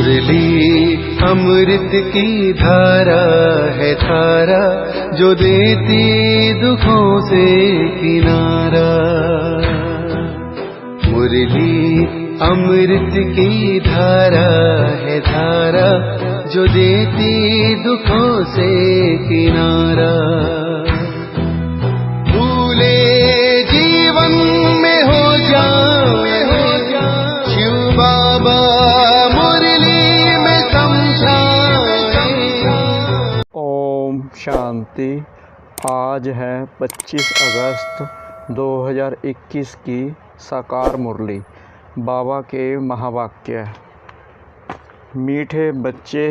मुरली अमृत की धारा है धारा, जो देती दुखों से किनारा। मुरली अमृत की धारा है धारा, जो देती दुखों से किनारा। भूले जीवन में हो जाए शिव बाबा मुरली में समझाए। ओम शांति। आज है 25 अगस्त 2021 की साकार मुरली। बाबा के महावाक्य। मीठे बच्चे,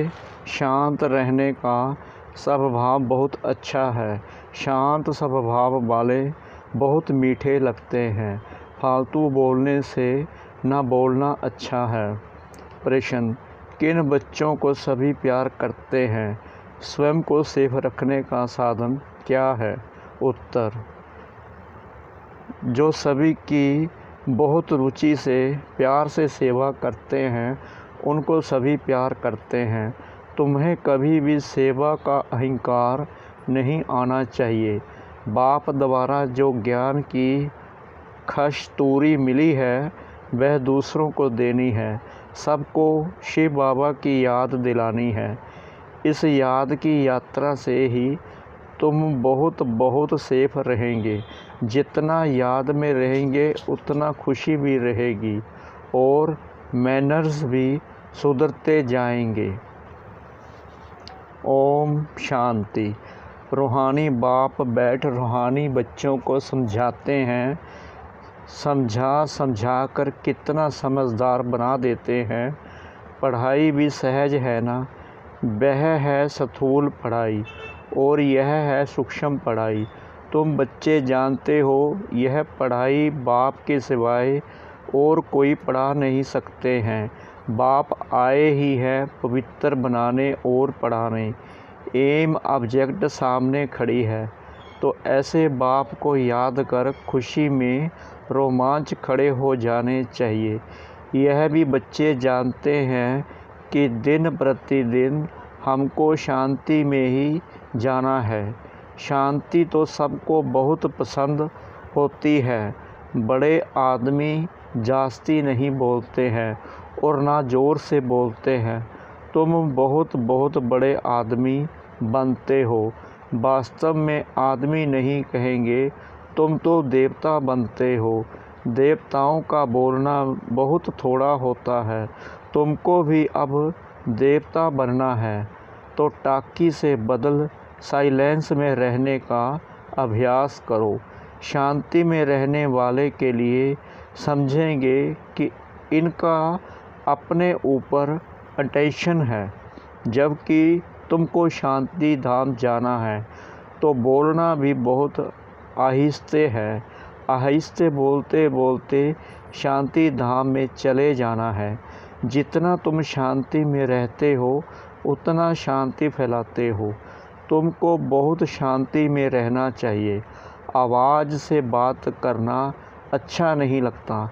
शांत रहने का स्वभाव बहुत अच्छा है। शांत स्वभाव वाले बहुत मीठे लगते हैं। फालतू बोलने से न बोलना अच्छा है। प्रश्न: किन बच्चों को सभी प्यार करते हैं? स्वयं को सेफ रखने का साधन क्या है? उत्तर: जो सभी की बहुत रुचि से प्यार से सेवा करते हैं, उनको सभी प्यार करते हैं। तुम्हें कभी भी सेवा का अहंकार नहीं आना चाहिए। बाप द्वारा जो ज्ञान की खस्तूरी मिली है, वह दूसरों को देनी है। सबको शिव बाबा की याद दिलानी है। इस याद की यात्रा से ही तुम बहुत सेफ रहेंगे। जितना याद में रहेंगे उतना खुशी भी रहेगी और मैनर्स भी सुधरते जाएंगे। ओम शांति। रूहानी बाप बैठ रूहानी बच्चों को समझाते हैं। समझा कर कितना समझदार बना देते हैं। पढ़ाई भी सहज है ना। वह है स्थूल पढ़ाई और यह है सूक्ष्म पढ़ाई। तुम बच्चे जानते हो, यह पढ़ाई बाप के सिवाय और कोई पढ़ा नहीं सकते हैं। बाप आए ही है पवित्र बनाने और पढ़ाने। एम ऑब्जेक्ट सामने खड़ी है, तो ऐसे बाप को याद कर खुशी में रोमांच खड़े हो जाने चाहिए। यह भी बच्चे जानते हैं कि दिन प्रतिदिन हमको शांति में ही जाना है। शांति तो सबको बहुत पसंद होती है। बड़े आदमी जास्ती नहीं बोलते हैं और ना ज़ोर से बोलते हैं। तुम बहुत बड़े आदमी बनते हो। वास्तव में आदमी नहीं कहेंगे, तुम तो देवता बनते हो। देवताओं का बोलना बहुत थोड़ा होता है। तुमको भी अब देवता बनना है, तो टाकी से बदल साइलेंस में रहने का अभ्यास करो। शांति में रहने वाले के लिए समझेंगे कि इनका अपने ऊपर अटेंशन है, जबकि तुमको शांति धाम जाना है, तो बोलना भी बहुत आहिस्ते है। आहिस्ते बोलते बोलते शांति धाम में चले जाना है। जितना तुम शांति में रहते हो, उतना शांति फैलाते हो। तुमको बहुत शांति में रहना चाहिए। आवाज़ से बात करना अच्छा नहीं लगता।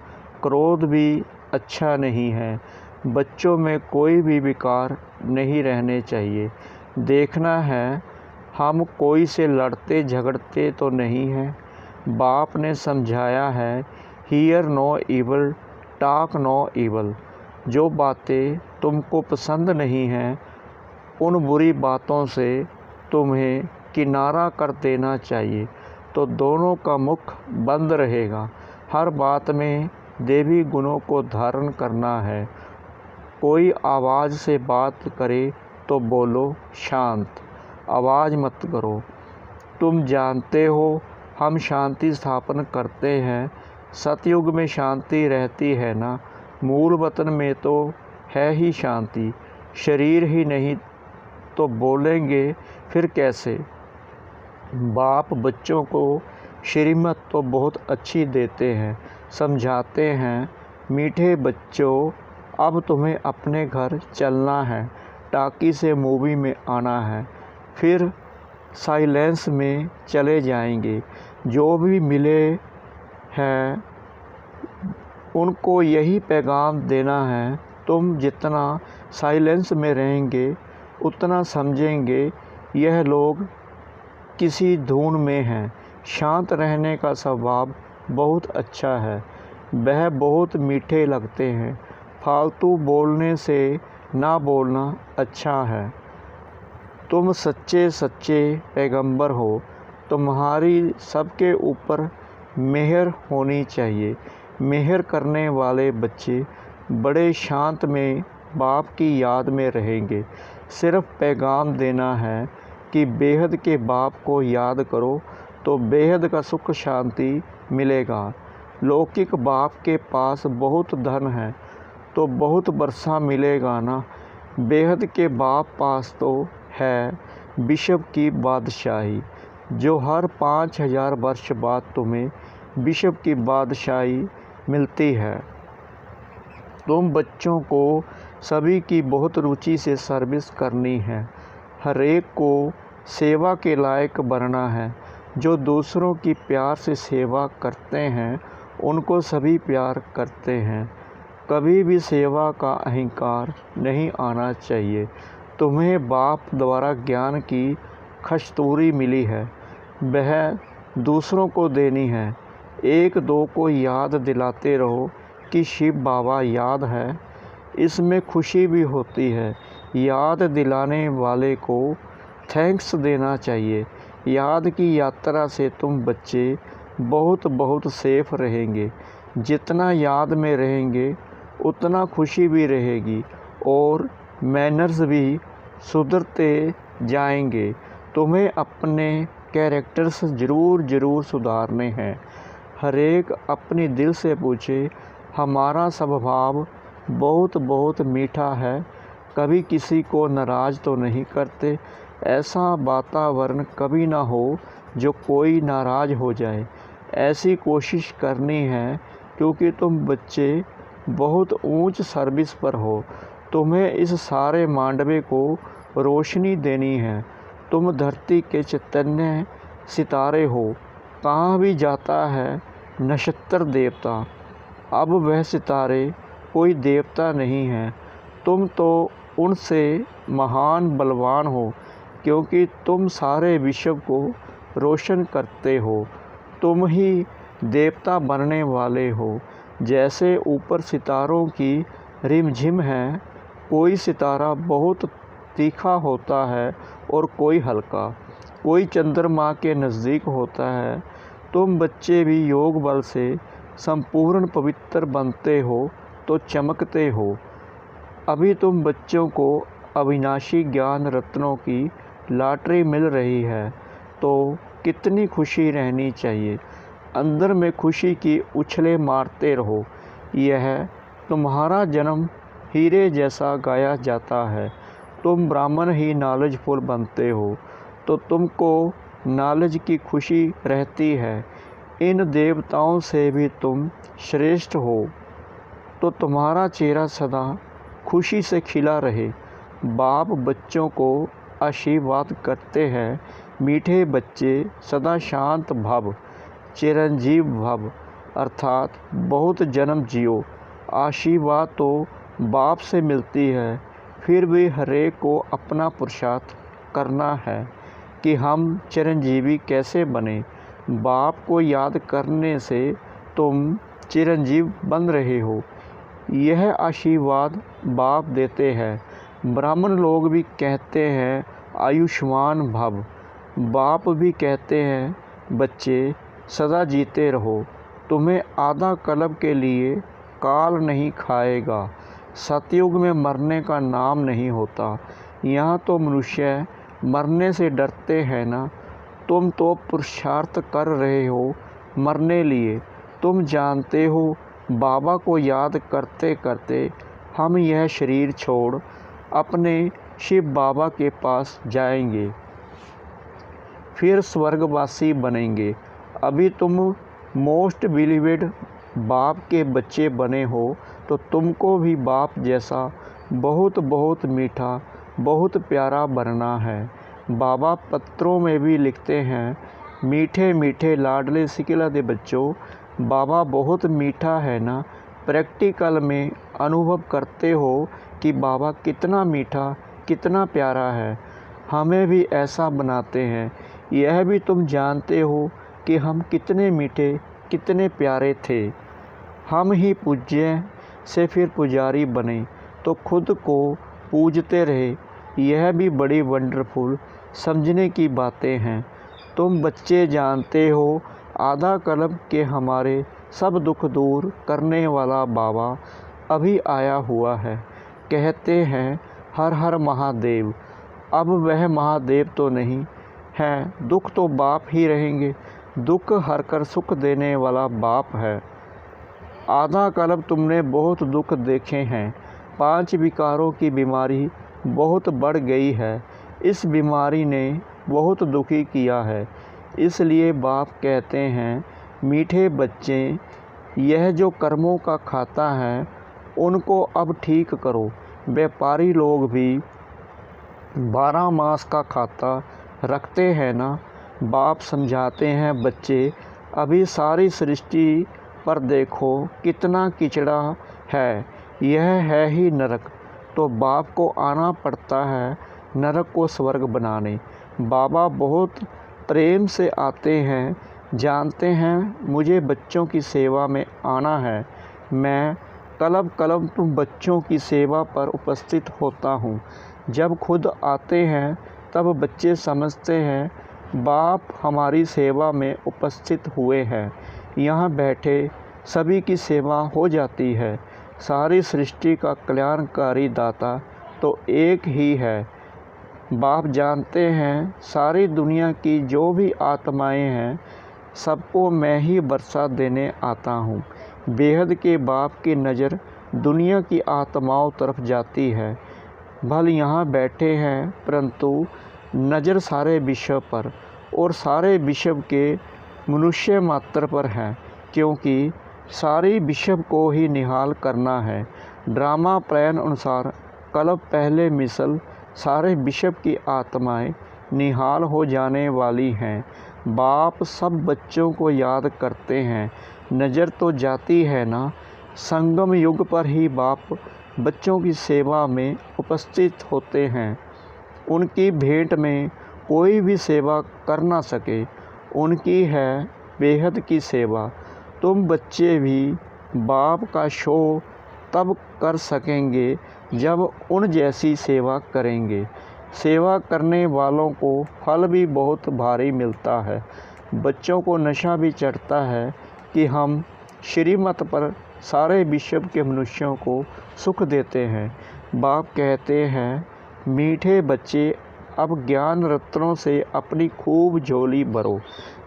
क्रोध भी अच्छा नहीं है। बच्चों में कोई भी विकार नहीं रहने चाहिए। देखना है हम कोई से लड़ते झगड़ते तो नहीं हैं। बाप ने समझाया है, hear no evil, talk no evil. जो बातें तुमको पसंद नहीं हैं, उन बुरी बातों से तुम्हें किनारा कर देना चाहिए, तो दोनों का मुख बंद रहेगा। हर बात में देवी गुणों को धारण करना है। कोई आवाज़ से बात करे तो बोलो शांत, आवाज़ मत करो। तुम जानते हो हम शांति स्थापन करते हैं। सतयुग में शांति रहती है ना। मूल वतन में तो है ही शांति। शरीर ही नहीं तो बोलेंगे फिर कैसे? बाप बच्चों को श्रीमत तो बहुत अच्छी देते हैं, समझाते हैं, मीठे बच्चों अब तुम्हें अपने घर चलना है, टाकी से मूवी में आना है, फिर साइलेंस में चले जाएंगे। जो भी मिले हैं उनको यही पैगाम देना है तुम जितना साइलेंस में रहेंगे उतना समझेंगे यह लोग किसी धुन में हैं। शांत रहने का स्वभाव बहुत अच्छा है, वह बहुत मीठे लगते हैं। फालतू बोलने से ना बोलना अच्छा है। तुम सच्चे सच्चे पैगंबर हो, तुम्हारी सबके ऊपर मेहर होनी चाहिए। मेहर करने वाले बच्चे बड़े शांत में बाप की याद में रहेंगे। सिर्फ पैगाम देना है कि बेहद के बाप को याद करो तो बेहद का सुख शांति मिलेगा। लौकिक बाप के पास बहुत धन है तो बहुत वर्षा मिलेगा ना। बेहद के बाप पास तो है विश्व की बादशाही, जो हर 5000 वर्ष बाद तुम्हें विश्व की बादशाही मिलती है। तुम बच्चों को सभी की बहुत रुचि से सर्विस करनी है। हर एक को सेवा के लायक बनना है। जो दूसरों की प्यार से सेवा करते हैं उनको सभी प्यार करते हैं। कभी भी सेवा का अहंकार नहीं आना चाहिए। तुम्हें बाप द्वारा ज्ञान की खस्तूरी मिली है, वह दूसरों को देनी है। एक दो को याद दिलाते रहो कि शिव बाबा याद है, इसमें खुशी भी होती है। याद दिलाने वाले को थैंक्स देना चाहिए। याद की यात्रा से तुम बच्चे बहुत बहुत सेफ रहेंगे। जितना याद में रहेंगे उतना खुशी भी रहेगी और मैनर्स भी सुधरते जाएंगे। तुम्हें अपने कैरेक्टर्स ज़रूर सुधारने हैं। हर एक अपनी दिल से पूछे, हमारा स्वभाव बहुत मीठा है, कभी किसी को नाराज़ तो नहीं करते। ऐसा वातावरण कभी ना हो जो कोई नाराज़ हो जाए। ऐसी कोशिश करनी है क्योंकि तुम बच्चे बहुत ऊंच सर्विस पर हो। तुम्हें इस सारे मांडवे को रोशनी देनी है। तुम धरती के चैतन्य सितारे हो। कहाँ भी जाता है नक्षत्र देवता, अब वह सितारे कोई देवता नहीं है। तुम तो उनसे महान बलवान हो क्योंकि तुम सारे विश्व को रोशन करते हो। तुम ही देवता बनने वाले हो। जैसे ऊपर सितारों की रिमझिम है, कोई सितारा बहुत तीखा होता है और कोई हल्का, कोई चंद्रमा के नज़दीक होता है। तुम बच्चे भी योग बल से संपूर्ण पवित्र बनते हो तो चमकते हो। अभी तुम बच्चों को अविनाशी ज्ञान रत्नों की लॉटरी मिल रही है तो कितनी खुशी रहनी चाहिए। अंदर में खुशी की उछले मारते रहो। यह तुम्हारा जन्म हीरे जैसा गाया जाता है। तुम ब्राह्मण ही नॉलेजफुल बनते हो तो तुमको नॉलेज की खुशी रहती है। इन देवताओं से भी तुम श्रेष्ठ हो तो तुम्हारा चेहरा सदा खुशी से खिला रहे। बाप बच्चों को आशीर्वाद करते हैं, मीठे बच्चे सदा शांत भव, चिरंजीव भव, अर्थात बहुत जन्म जियो। आशीर्वाद तो बाप से मिलती है, फिर भी हरेक को अपना पुरुषार्थ करना है कि हम चिरंजीवी कैसे बने। बाप को याद करने से तुम चिरंजीव बन रहे हो। यह आशीर्वाद बाप देते हैं। ब्राह्मण लोग भी कहते हैं आयुष्मान भव। बाप भी कहते हैं बच्चे सदा जीते रहो। तुम्हें आधा कल्प के लिए काल नहीं खाएगा। सतयुग में मरने का नाम नहीं होता। यहाँ तो मनुष्य मरने से डरते हैं ना। तुम तो पुरुषार्थ कर रहे हो मरने लिए। तुम जानते हो बाबा को याद करते करते हम यह शरीर छोड़ अपने शिव बाबा के पास जाएंगे, फिर स्वर्गवासी बनेंगे। अभी तुम मोस्ट बिलीवेड बाप के बच्चे बने हो तो तुमको भी बाप जैसा बहुत मीठा, बहुत प्यारा बनना है। बाबा पत्रों में भी लिखते हैं, मीठे मीठे लाडले सिकिला दे बच्चों, बाबा बहुत मीठा है ना। प्रैक्टिकल में अनुभव करते हो कि बाबा कितना मीठा, कितना प्यारा है, हमें भी ऐसा बनाते हैं। यह भी तुम जानते हो कि हम कितने मीठे, कितने प्यारे थे। हम ही पूज्य से फिर पुजारी बने तो खुद को पूजते रहे। यह भी बड़ी वंडरफुल समझने की बातें हैं। तुम बच्चे जानते हो आधा कल्प के हमारे सब दुख दूर करने वाला बाबा अभी आया हुआ है। कहते हैं हर हर महादेव। अब वह महादेव तो नहीं है, दुख तो बाप ही रहेंगे। दुख हर कर सुख देने वाला बाप है। आधा कल्प तुमने बहुत दुख देखे हैं। 5 विकारों की बीमारी बहुत बढ़ गई है। इस बीमारी ने बहुत दुखी किया है। इसलिए बाप कहते हैं मीठे बच्चे, यह जो कर्मों का खाता है उनको अब ठीक करो। व्यापारी लोग भी 12 मास का खाता रखते हैं ना। बाप समझाते हैं बच्चे, अभी सारी सृष्टि पर देखो कितना कीचड़ा है, यह है ही नरक। तो बाप को आना पड़ता है नरक को स्वर्ग बनाने। बाबा बहुत प्रेम से आते हैं, जानते हैं मुझे बच्चों की सेवा में आना है। मैं कल्प कल्प तुम बच्चों की सेवा पर उपस्थित होता हूँ। जब खुद आते हैं तब बच्चे समझते हैं बाप हमारी सेवा में उपस्थित हुए हैं। यहाँ बैठे सभी की सेवा हो जाती है। सारी सृष्टि का कल्याणकारी दाता तो एक ही है। बाप जानते हैं सारी दुनिया की जो भी आत्माएं हैं सबको मैं ही बरसा देने आता हूँ। बेहद के बाप की नज़र दुनिया की आत्माओं तरफ जाती है। भल यहाँ बैठे हैं परंतु नज़र सारे विश्व पर और सारे विश्व के मनुष्य मात्र पर है, क्योंकि सारी विश्व को ही निहाल करना है। ड्रामा प्लान अनुसार कल्प पहले मिसल सारे विश्व की आत्माएं निहाल हो जाने वाली हैं। बाप सब बच्चों को याद करते हैं। नज़र तो जाती है ना। संगम युग पर ही बाप बच्चों की सेवा में उपस्थित होते हैं। उनकी भेंट में कोई भी सेवा कर ना सके। उनकी है बेहद की सेवा। तुम बच्चे भी बाप का शो तब कर सकेंगे जब उन जैसी सेवा करेंगे। सेवा करने वालों को फल भी बहुत भारी मिलता है। बच्चों को नशा भी चढ़ता है कि हम श्रीमत पर सारे विश्व के मनुष्यों को सुख देते हैं। बाप कहते हैं मीठे बच्चे, अब ज्ञान रत्नों से अपनी खूब झोली भरो।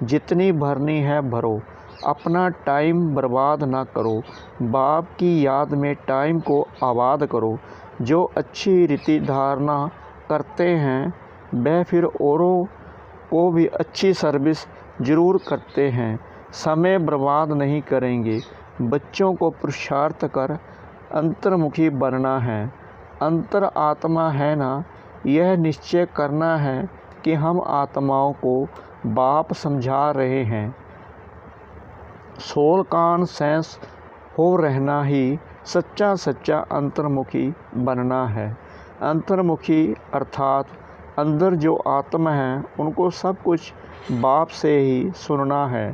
जितनी भरनी है भरो। अपना टाइम बर्बाद ना करो। बाप की याद में टाइम को आबाद करो। जो अच्छी रीति धारणा करते हैं वह फिर औरों को भी अच्छी सर्विस ज़रूर करते हैं। समय बर्बाद नहीं करेंगे। बच्चों को पुरुषार्थ कर अंतर्मुखी बनना है। अंतर आत्मा है ना, यह निश्चय करना है कि हम आत्माओं को बाप समझा रहे हैं। सोल कॉन्शस हो रहना ही सच्चा सच्चा अंतर्मुखी बनना है। अंतर्मुखी अर्थात अंदर जो आत्मा है उनको सब कुछ बाप से ही सुनना है।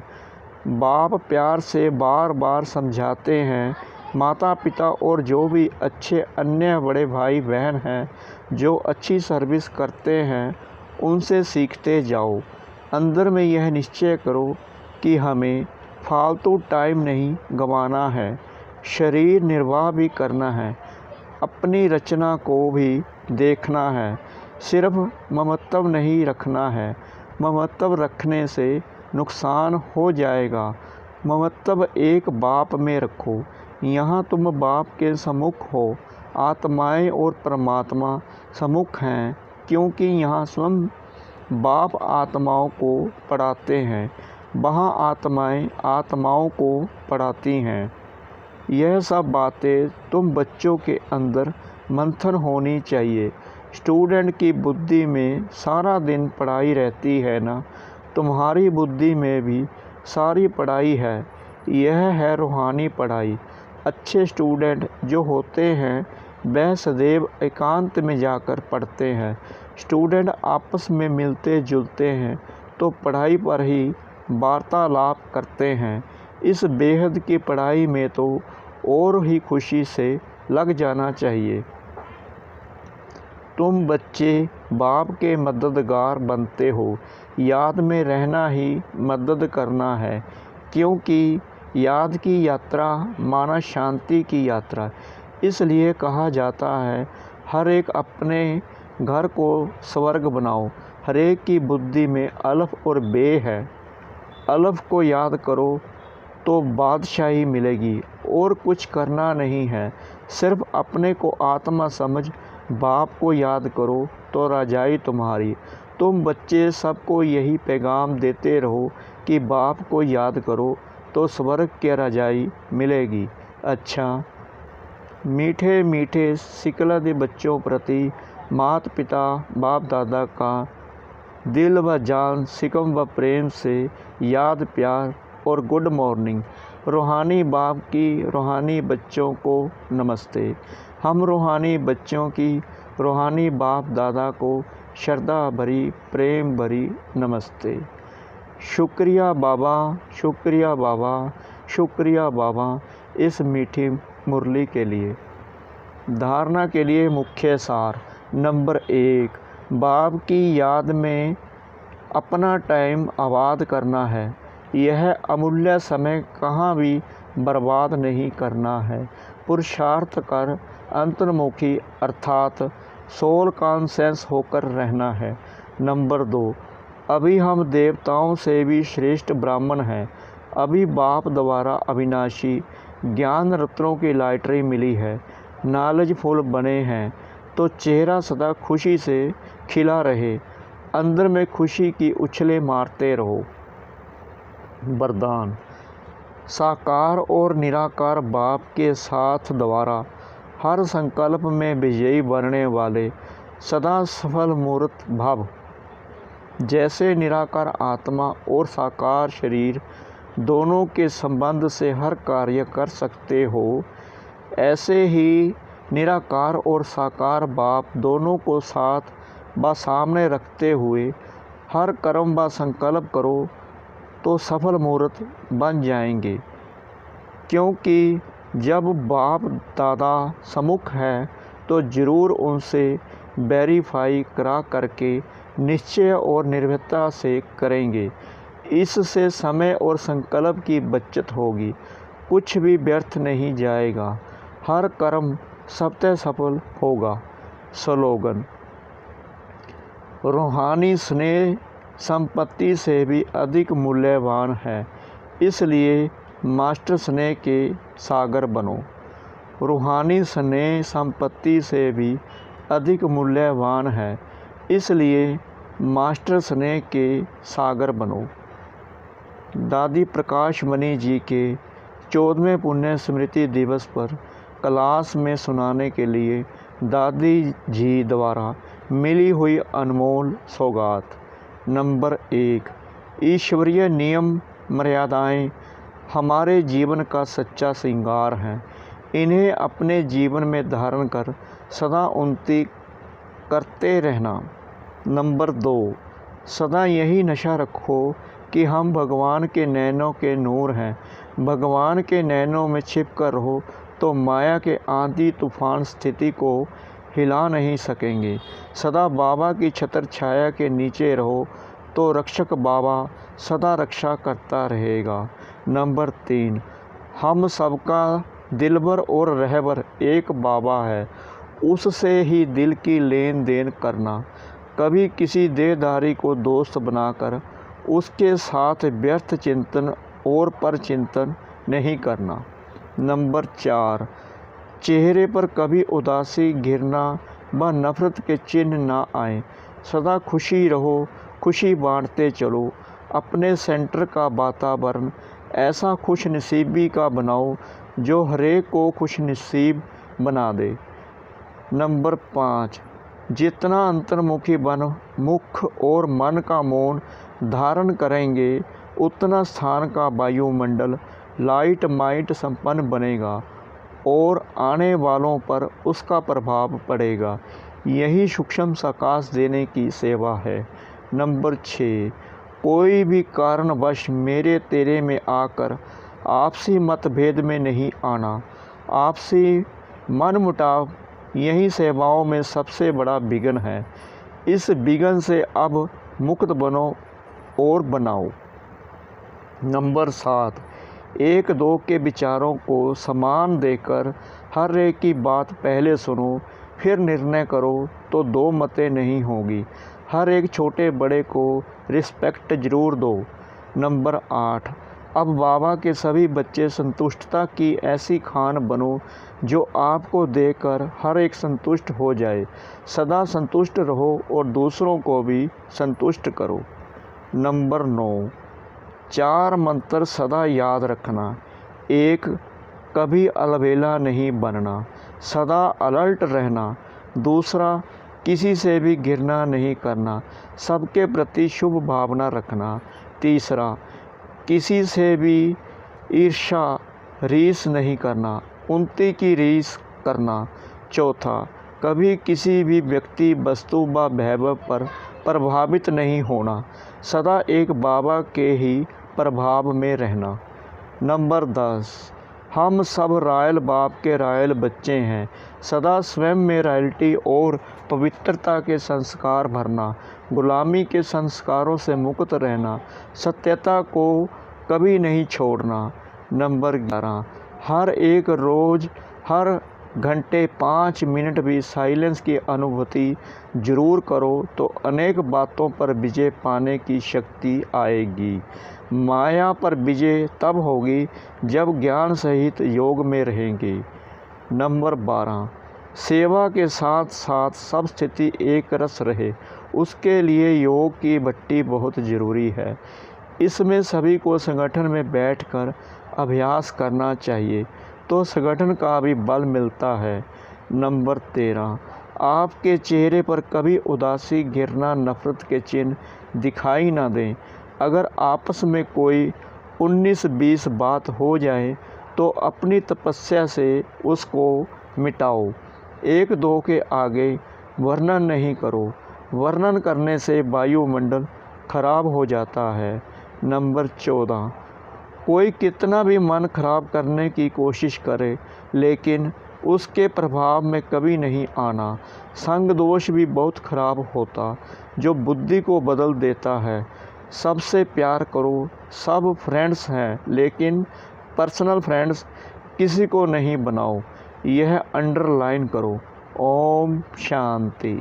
बाप प्यार से बार बार समझाते हैं। माता पिता और जो भी अच्छे अन्य बड़े भाई बहन हैं जो अच्छी सर्विस करते हैं उनसे सीखते जाओ। अंदर में यह निश्चय करो कि हमें फालतू टाइम नहीं गंवाना है। शरीर निर्वाह भी करना है। अपनी रचना को भी देखना है। सिर्फ ममत्व नहीं रखना है। ममत्व रखने से नुकसान हो जाएगा। ममत्व एक बाप में रखो। यहाँ तुम बाप के सम्मुख हो। आत्माएं और परमात्मा सम्मुख हैं, क्योंकि यहाँ स्वयं बाप आत्माओं को पढ़ाते हैं। वहाँ आत्माएं आत्माओं को पढ़ाती हैं। यह सब बातें तुम बच्चों के अंदर मंथन होनी चाहिए। स्टूडेंट की बुद्धि में सारा दिन पढ़ाई रहती है ना, तुम्हारी बुद्धि में भी सारी पढ़ाई है। यह है रूहानी पढ़ाई। अच्छे स्टूडेंट जो होते हैं वह सदैव एकांत में जाकर पढ़ते हैं। स्टूडेंट आपस में मिलते जुलते हैं तो पढ़ाई पर ही वार्तालाप करते हैं। इस बेहद की पढ़ाई में तो और ही खुशी से लग जाना चाहिए। तुम बच्चे बाप के मददगार बनते हो। याद में रहना ही मदद करना है, क्योंकि याद की यात्रा माना शांति की यात्रा। इसलिए कहा जाता है हर एक अपने घर को स्वर्ग बनाओ। हर एक की बुद्धि में अलफ और बे है। अलफ को याद करो तो बादशाही मिलेगी और कुछ करना नहीं है। सिर्फ अपने को आत्मा समझ बाप को याद करो तो रजाई तुम्हारी। तुम बच्चे सबको यही पैगाम देते रहो कि बाप को याद करो तो स्वर्ग की रजाई मिलेगी। अच्छा, मीठे मीठे सिकलद बच्चों प्रति माता पिता बाप दादा का दिल व जान सिकम व प्रेम से याद प्यार और गुड मॉर्निंग। रूहानी बाप की रूहानी बच्चों को नमस्ते। हम रूहानी बच्चों की रूहानी बाप दादा को श्रद्धा भरी प्रेम भरी नमस्ते। शुक्रिया बाबा, शुक्रिया बाबा, शुक्रिया बाबा इस मीठी मुरली के लिए। धारणा के लिए मुख्य सार। नंबर 1, बाप की याद में अपना टाइम आबाद करना है। यह अमूल्य समय कहाँ भी बर्बाद नहीं करना है। पुरुषार्थ कर अंतर्मुखी अर्थात सोल कॉन्शियस होकर रहना है। नंबर 2, अभी हम देवताओं से भी श्रेष्ठ ब्राह्मण हैं। अभी बाप द्वारा अविनाशी ज्ञान रत्नों की लॉटरी मिली है। नॉलेजफुल बने हैं तो चेहरा सदा खुशी से खिला रहे। अंदर में खुशी की उछलें मारते रहो। वरदान। साकार और निराकार बाप के साथ द्वारा हर संकल्प में विजयी बनने वाले सदा सफल मूर्त भव। जैसे निराकार आत्मा और साकार शरीर दोनों के संबंध से हर कार्य कर सकते हो, ऐसे ही निराकार और साकार बाप दोनों को साथ व सामने रखते हुए हर कर्म व संकल्प करो तो सफल मूर्त बन जाएंगे। क्योंकि जब बाप दादा सम्मुख है तो ज़रूर उनसे वेरीफाई करा करके निश्चय और निर्भयता से करेंगे। इससे समय और संकल्प की बचत होगी। कुछ भी व्यर्थ नहीं जाएगा। हर कर्म सत्य सफल होगा। स्लोगन। रूहानी स्नेह संपत्ति से भी अधिक मूल्यवान है, इसलिए मास्टर स्नेह के सागर बनो। रूहानी स्नेह संपत्ति से भी अधिक मूल्यवान है, इसलिए मास्टर स्नेह के सागर बनो। दादी प्रकाश मणि जी के 14वें पुण्य स्मृति दिवस पर क्लास में सुनाने के लिए दादी जी द्वारा मिली हुई अनमोल सौगात। नंबर 1, ईश्वरीय नियम मर्यादाएं हमारे जीवन का सच्चा श्रृंगार हैं। इन्हें अपने जीवन में धारण कर सदा उन्नति करते रहना। नंबर 2, सदा यही नशा रखो कि हम भगवान के नैनों के नूर हैं। भगवान के नैनों में छिप कर रहो तो माया के आंधी तूफान स्थिति को हिला नहीं सकेंगे। सदा बाबा की छत्र छाया के नीचे रहो तो रक्षक बाबा सदा रक्षा करता रहेगा। नंबर 3, हम सबका दिलबर और रहबर एक बाबा है, उससे ही दिल की लेन देन करना। कभी किसी देहधारी को दोस्त बनाकर उसके साथ व्यर्थ चिंतन और परचिंतन नहीं करना। नंबर 4, चेहरे पर कभी उदासी घिरना व नफरत के चिन्ह ना आए। सदा खुशी रहो, खुशी बांटते चलो। अपने सेंटर का वातावरण ऐसा खुश नसीबी का बनाओ जो हरेक को खुश नसीब बना दे। नंबर 5, जितना अंतर्मुखी बन मुख और मन का मौन धारण करेंगे, उतना स्थान का वायुमंडल लाइट माइट संपन्न बनेगा और आने वालों पर उसका प्रभाव पड़ेगा। यही सूक्ष्म साकाश देने की सेवा है। नंबर 6, कोई भी कारणवश मेरे तेरे में आकर आपसी मतभेद में नहीं आना। आपसी मनमुटाव यही सेवाओं में सबसे बड़ा विघ्न है। इस विघ्न से अब मुक्त बनो और बनाओ। नंबर 7, एक दो के विचारों को सम्मान देकर हर एक की बात पहले सुनो, फिर निर्णय करो तो दो मतें नहीं होगी। हर एक छोटे बड़े को रिस्पेक्ट ज़रूर दो। नंबर 8, अब बाबा के सभी बच्चे संतुष्टता की ऐसी खान बनो जो आपको देकर हर एक संतुष्ट हो जाए। सदा संतुष्ट रहो और दूसरों को भी संतुष्ट करो। नंबर 9, 4 मंत्र सदा याद रखना। 1, कभी अलबेला नहीं बनना, सदा अलर्ट रहना। दूसरा, किसी से भी घृणा नहीं करना, सबके प्रति शुभ भावना रखना। तीसरा, किसी से भी ईर्ष्या रीस नहीं करना, उन्नति की रीस करना। चौथा, कभी किसी भी व्यक्ति वस्तु व वैभव पर प्रभावित नहीं होना, सदा एक बाबा के ही प्रभाव में रहना। नंबर 10, हम सब रॉयल बाप के रॉयल बच्चे हैं। सदा स्वयं में रॉयल्टी और पवित्रता के संस्कार भरना, गुलामी के संस्कारों से मुक्त रहना, सत्यता को कभी नहीं छोड़ना। नंबर 11, हर एक रोज़ हर घंटे 5 मिनट भी साइलेंस की अनुभूति जरूर करो तो अनेक बातों पर विजय पाने की शक्ति आएगी। माया पर विजय तब होगी जब ज्ञान सहित योग में रहेंगे। नंबर 12, सेवा के साथ साथ सब स्थिति एक रस रहे, उसके लिए योग की भट्टी बहुत ज़रूरी है। इसमें सभी को संगठन में बैठकर अभ्यास करना चाहिए तो संगठन का भी बल मिलता है। नंबर 13, आपके चेहरे पर कभी उदासी, घृणा, नफरत के चिन्ह दिखाई ना दें। अगर आपस में कोई 19-20 बात हो जाए तो अपनी तपस्या से उसको मिटाओ। एक दो के आगे वर्णन नहीं करो, वर्णन करने से वायुमंडल खराब हो जाता है। नंबर 14, कोई कितना भी मन खराब करने की कोशिश करे लेकिन उसके प्रभाव में कभी नहीं आना। संग दोष भी बहुत खराब होता जो बुद्धि को बदल देता है। सबसे प्यार करो, सब फ्रेंड्स हैं लेकिन पर्सनल फ्रेंड्स किसी को नहीं बनाओ। यह अंडरलाइन करो। ओम शांति।